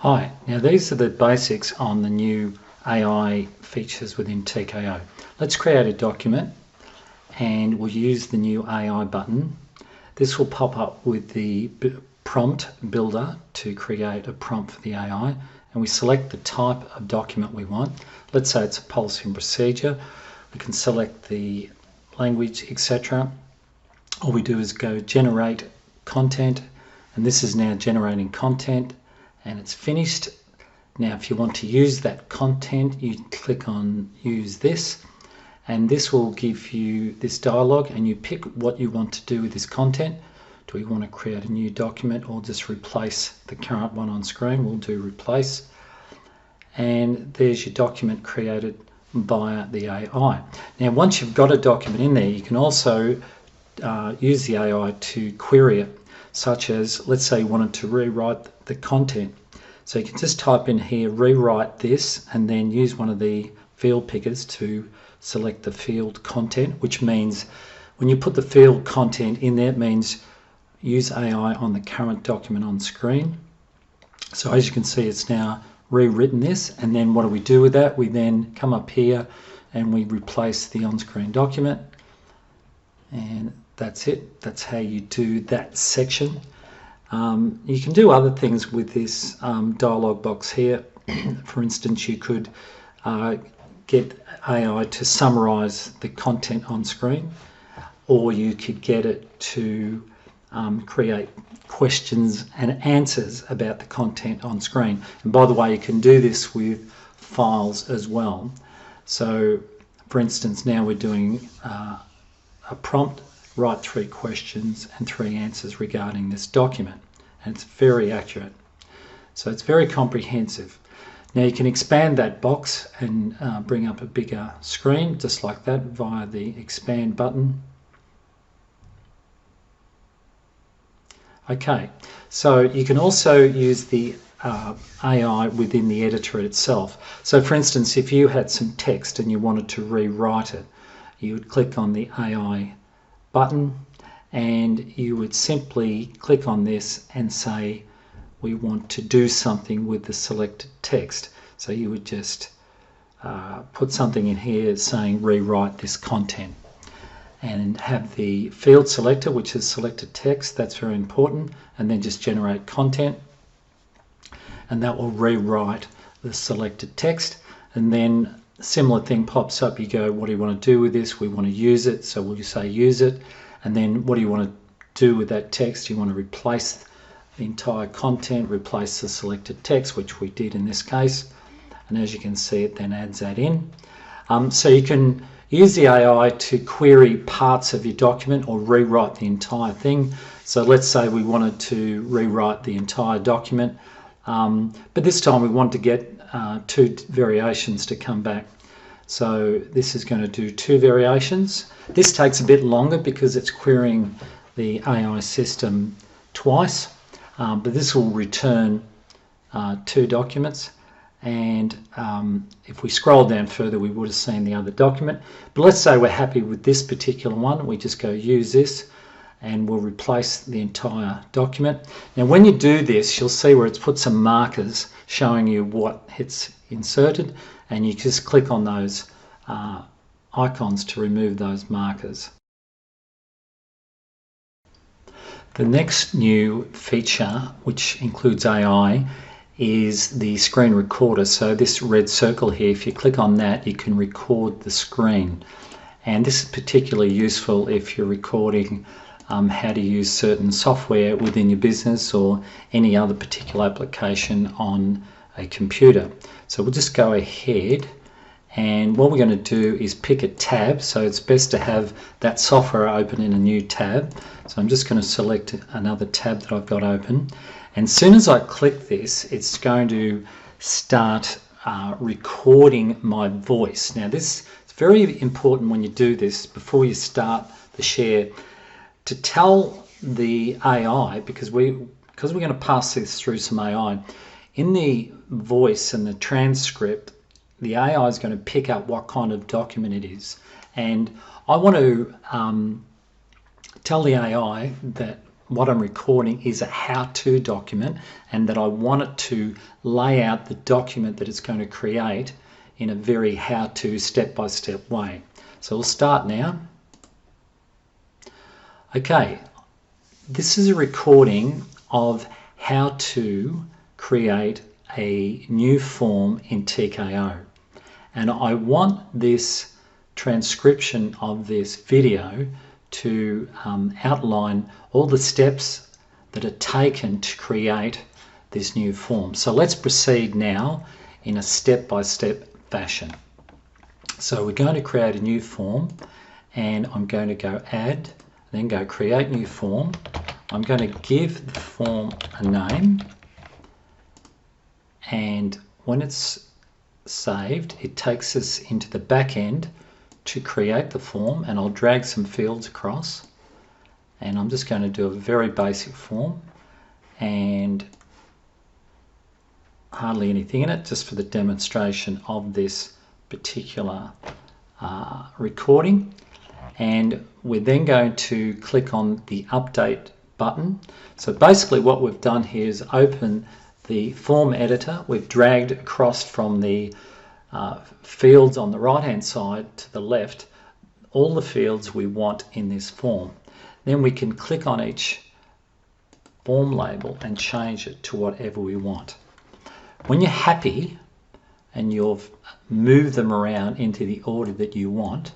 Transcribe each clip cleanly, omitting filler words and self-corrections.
Hi, now these are the basics on the new AI features within TKO. Let's create a document and we'll use the new AI button. This will pop up with the prompt builder to create a prompt for the AI, and we select the type of document we want. Let's say it's a policy and procedure. We can select the language, etc. All we do is go generate content, and this is now generating content. And it's finished. Now if you want to use that content, you click on use this, and this will give you this dialog, and you pick what you want to do with this content. Do we want to create a new document or just replace the current one on screen? We'll do replace, and there's your document created via the AI. Now once you've got a document in there, you can also use the AI to query it, such as, let's say you wanted to rewrite the content. So you can just type in here, rewrite this, and then use one of the field pickers to select the field content, which means when you put the field content in there, it means use AI on the current document on screen. So as you can see, it's now rewritten this, and then what do we do with that? We then come up here and we replace the on-screen document, and that's it. That's how you do that section. You can do other things with this dialog box here. For instance, you could get AI to summarize the content on screen, or you could get it to create questions and answers about the content on screen. And by the way, you can do this with files as well. So for instance, now we're doing a prompt, write 3 questions and 3 answers regarding this document, and it's very accurate. So it's very comprehensive. Now you can expand that box and bring up a bigger screen just like that via the expand button. Okay, so you can also use the AI within the editor itself. So for instance, if you had some text and you wanted to rewrite it, you would click on the AI button and you would simply click on this and say we want to do something with the selected text. So you would just put something in here saying rewrite this content, and have the field selector, which is selected text. That's very important. And then just generate content, and that will rewrite the selected text. And then a similar thing pops up. You go, what do you want to do with this? We want to use it, so we'll just say use it. And then what do you want to do with that text? You want to replace the entire content, replace the selected text, which we did in this case. And as you can see, it then adds that in. So you can use the AI to query parts of your document or rewrite the entire thing. So let's say we wanted to rewrite the entire document, but this time we want to get 2 variations to come back. So this is going to do 2 variations. This takes a bit longer because it's querying the AI system twice, but this will return 2 documents. And if we scroll down further, we would have seen the other document. But let's say we're happy with this particular one. We just go use this and we'll replace the entire document. Now when you do this, you'll see where it's put some markers showing you what it's inserted, and you just click on those icons to remove those markers. The next new feature, which includes AI, is the screen recorder. So this red circle here, if you click on that, you can record the screen. And this is particularly useful if you're recording how to use certain software within your business or any other particular application on a computer. So we'll just go ahead, and what we're going to do is pick a tab. So it's best to have that software open in a new tab. So I'm just going to select another tab that I've got open. And as soon as I click this, it's going to start recording my voice. Now this is very important when you do this, before you start the share, to tell the AI, because we're going to pass this through some AI, in the voice and the transcript, the AI is going to pick up what kind of document it is. And I want to tell the AI that what I'm recording is a how-to document, and that I want it to lay out the document that it's going to create in a very how-to, step-by-step way. So we'll start now. Okay, this is a recording of how to create a new form in TKO, and I want this transcription of this video to outline all the steps that are taken to create this new form. So let's proceed now in a step-by-step fashion. So we're going to create a new form, and I'm going to go add, then go create new form. I'm going to give the form a name, and when it's saved, it takes us into the back end to create the form, and I'll drag some fields across, and I'm just going to do a very basic form and hardly anything in it, just for the demonstration of this particular recording. And we're then going to click on the update button. So basically what we've done here is open the form editor. We've dragged across from the fields on the right hand side to the left all the fields we want in this form. Then we can click on each form label and change it to whatever we want. When you're happy and you've moved them around into the order that you want,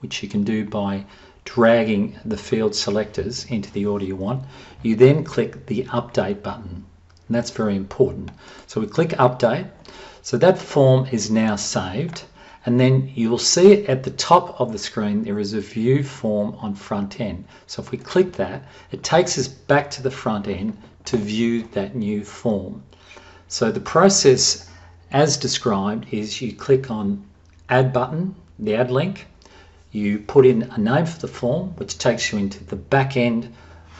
which you can do by dragging the field selectors into the order you want, you then click the update button, and that's very important. So we click update. So that form is now saved, and then you'll see it at the top of the screen. There is a view form on front end. So if we click that, it takes us back to the front end to view that new form. So the process as described is you click on add button, the add link, you put in a name for the form, which takes you into the back end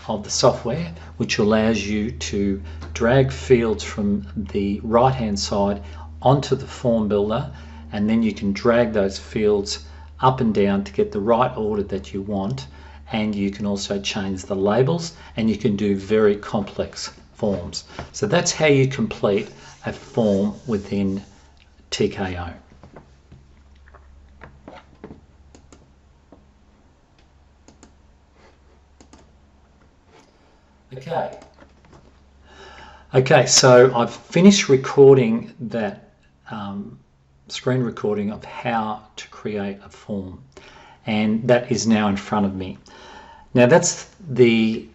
of the software, which allows you to drag fields from the right hand side onto the form builder, and then you can drag those fields up and down to get the right order that you want, and you can also change the labels, and you can do very complex forms. So that's how you complete a form within TKO. Okay, so I've finished recording that screen recording of how to create a form, and that is now in front of me. Now that's the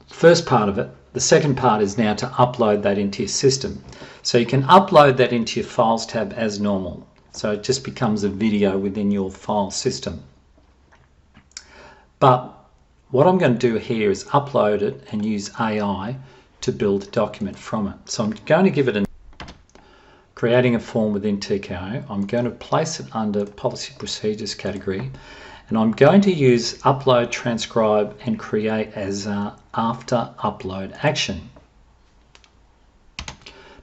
first part of it. The second part is now to upload that into your system. So you can upload that into your files tab as normal. So it just becomes a video within your file system. But what I'm going to do here is upload it and use AI to build a document from it. So I'm going to give it a creating a form within TKO. I'm going to place it under policy procedures category, and I'm going to use upload, transcribe, and create as an after upload action.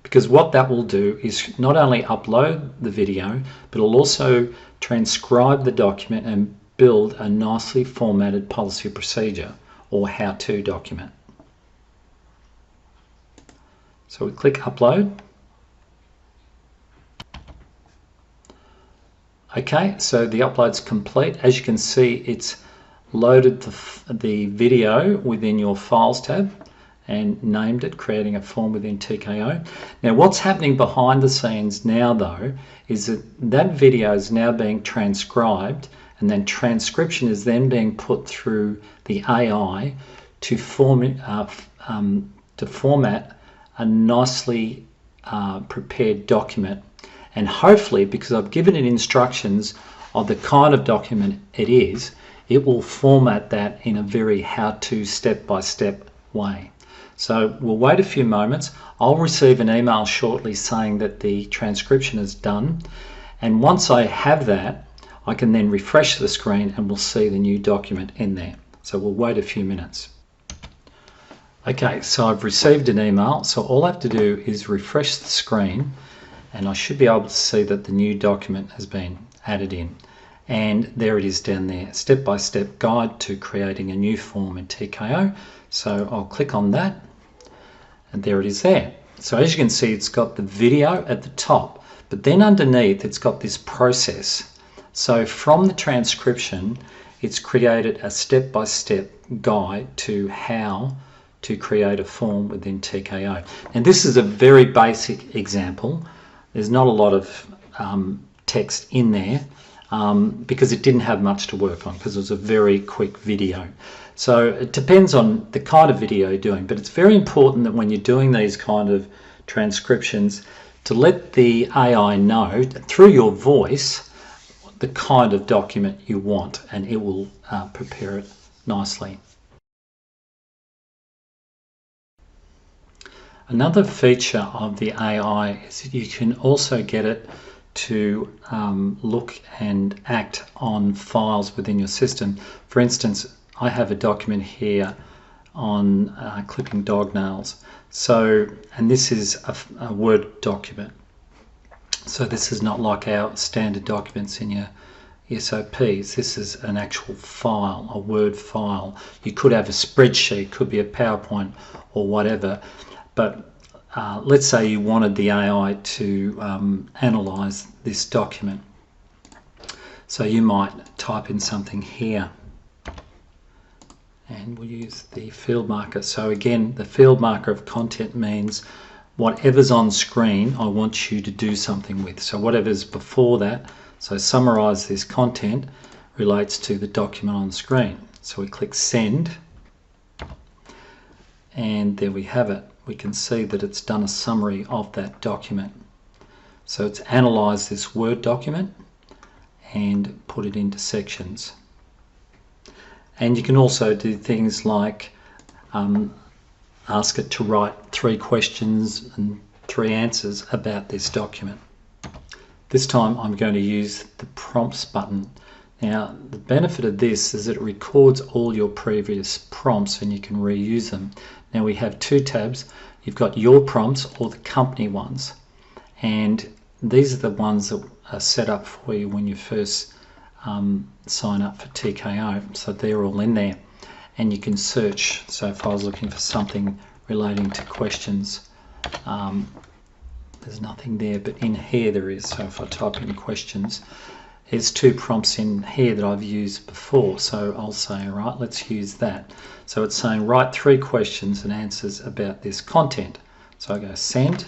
Because what that will do is not only upload the video, but it'll also transcribe the document and build a nicely formatted policy procedure or how-to document. So we click upload. Okay, so the upload's complete. As you can see, it's loaded the video within your files tab and named it, creating a form within TKO. Now what's happening behind the scenes now though is that video is now being transcribed, and then transcription is then being put through the AI to format a nicely prepared document. And hopefully, because I've given it instructions of the kind of document it is, it will format that in a very how-to, step-by-step way. So we'll wait a few moments. I'll receive an email shortly saying that the transcription is done. And once I have that, I can then refresh the screen and we'll see the new document in there. So we'll wait a few minutes. Okay, so I've received an email. So all I have to do is refresh the screen, and I should be able to see that the new document has been added in. And there it is down there, step-by-step guide to creating a new form in TKO. So I'll click on that, and there it is there. So as you can see, it's got the video at the top, but then underneath it's got this process. So from the transcription, it's created a step-by-step guide to how to create a form within TKO. And this is a very basic example. There's not a lot of text in there because it didn't have much to work on, because it was a very quick video. So it depends on the kind of video you're doing, but it's very important that when you're doing these kind of transcriptions to let the AI know through your voice the kind of document you want, and it will prepare it nicely. Another feature of the AI is that you can also get it to look and act on files within your system. For instance, I have a document here on clipping dog nails. So, and this is a Word document. So this is not like our standard documents in your SOPs. This is an actual file, a Word file. You could have a spreadsheet, could be a PowerPoint or whatever. But let's say you wanted the AI to analyze this document. So you might type in something here, and we'll use the field marker. So again, the field marker of content means whatever's on screen I want you to do something with. So whatever's before that, so summarize this content, relates to the document on screen. So we click send, and there we have it. We can see that it's done a summary of that document. So it's analysed this Word document and put it into sections. And you can also do things like ask it to write 3 questions and 3 answers about this document. This time I'm going to use the prompts button. Now the benefit of this is that it records all your previous prompts and you can reuse them. Now we have 2 tabs. You've got your prompts or the company ones, and these are the ones that are set up for you when you first sign up for TKO. So they're all in there, and you can search. So if I was looking for something relating to questions, there's nothing there, but in here there is. So if I type in questions, there's 2 prompts in here that I've used before, so I'll say, all right, let's use that. So it's saying write 3 questions and answers about this content. So I go send,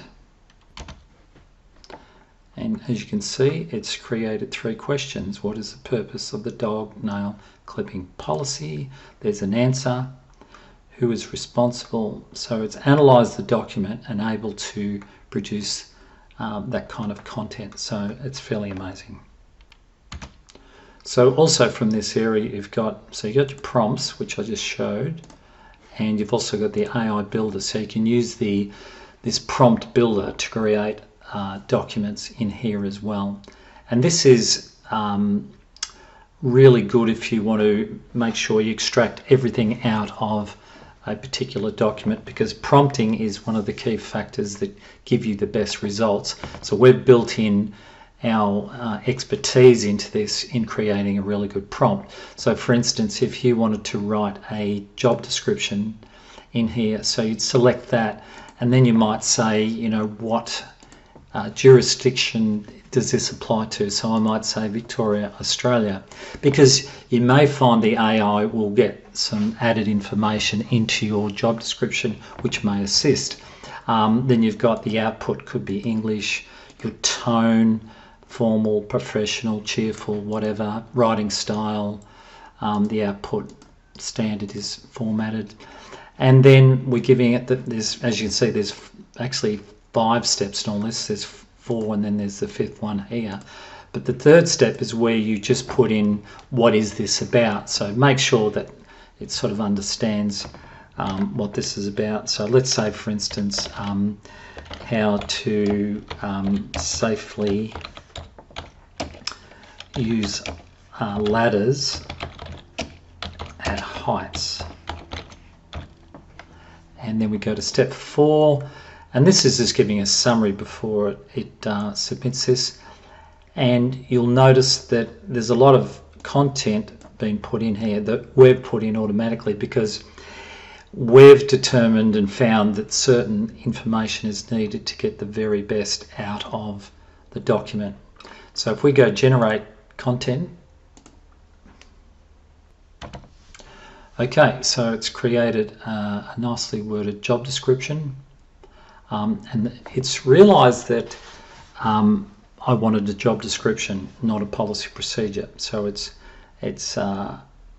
and as you can see, it's created 3 questions. What is the purpose of the dog nail clipping policy? There's an answer. Who is responsible? So it's analysed the document and able to produce that kind of content. So it's fairly amazing. So also from this area you've got your prompts, which I just showed, and you've also got the AI builder. So you can use this prompt builder to create documents in here as well. And this is really good if you want to make sure you extract everything out of a particular document, because prompting is one of the key factors that give you the best results. So we've built in our expertise into this in creating a really good prompt. So for instance, if you wanted to write a job description in here, so you'd select that, and then you might say, you know, what jurisdiction does this apply to? So I might say Victoria, Australia, because you may find the AI will get some added information into your job description which may assist. Then you've got the output, could be English, your tone, formal, professional, cheerful, whatever, writing style, the output standard is formatted. And then we're giving it that there's, as you can see, there's actually 5 steps in all this. There's 4, and then there's the 5th one here. But the 3rd step is where you just put in what is this about. So make sure that it sort of understands what this is about. So let's say, for instance, how to safely use ladders at heights. And then we go to step 4, and this is just giving a summary before it submits this. and you'll notice that there's a lot of content being put in here that we've put in automatically because we've determined and found that certain information is needed to get the very best out of the document. So if we go generate content, okay, so it's created a nicely worded job description, and it's realized that I wanted a job description, not a policy procedure. So it's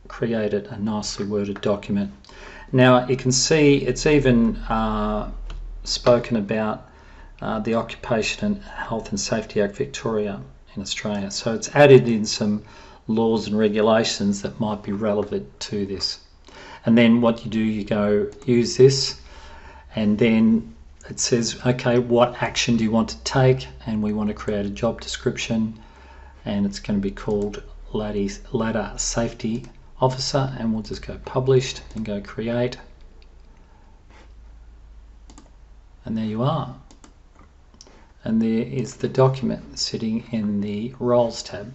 created a nicely worded document. Now you can see it's even spoken about the Occupation and Health and Safety Act Victoria in Australia. So it's added in some laws and regulations that might be relevant to this. And then what you do, you go use this, and then it says, okay, what action do you want to take? And we want to create a job description, and it's going to be called Ladder Safety Officer, and we'll just go published and go create. And there you are. And there is the document sitting in the roles tab.